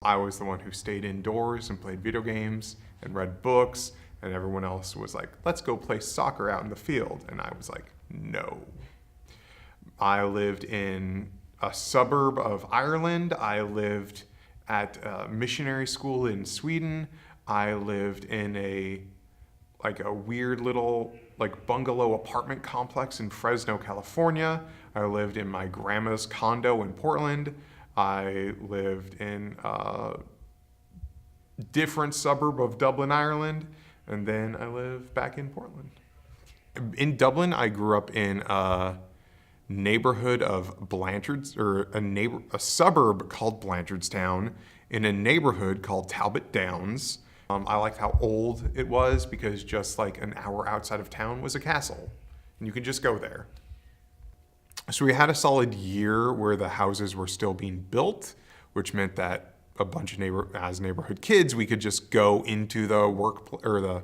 I was the one who stayed indoors and played video games and read books, and everyone else was like, let's go play soccer out in the field. And I was like, no. I lived in a suburb of Ireland. I lived at a missionary school in Sweden. I lived in a weird little bungalow apartment complex in Fresno, California. I lived in my grandma's condo in Portland. I lived in a different suburb of Dublin, Ireland, and then I live back in Portland. In Dublin, I grew up in a neighborhood of Blanchard's, or a suburb called Blanchardstown, in a neighborhood called Talbot Downs. I liked how old it was because just like an hour outside of town was a castle, and you could just go there. So we had a solid year where the houses were still being built, which meant that a bunch of neighborhood kids, we could just go into the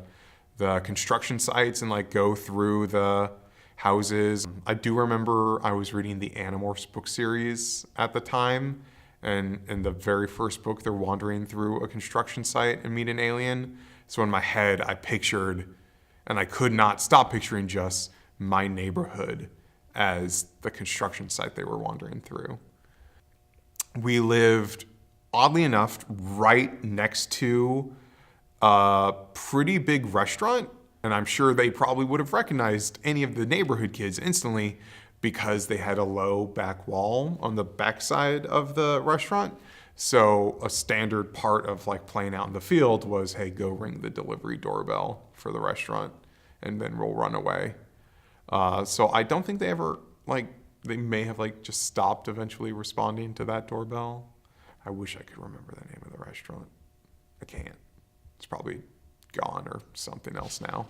construction sites and like go through the houses. I do remember I was reading the Animorphs book series at the time, and in the very first book, they're wandering through a construction site and meet an alien. So in my head, I pictured, and I could not stop picturing, just my neighborhood as the construction site they were wandering through. We lived, oddly enough, right next to a pretty big restaurant, and I'm sure they probably would have recognized any of the neighborhood kids instantly because they had a low back wall on the backside of the restaurant. So a standard part of like playing out in the field was, hey, go ring the delivery doorbell for the restaurant, and then we'll run away. So I don't think they ever, they may have just stopped eventually responding to that doorbell. I wish I could remember the name of the restaurant. I can't. It's probably gone or something else now.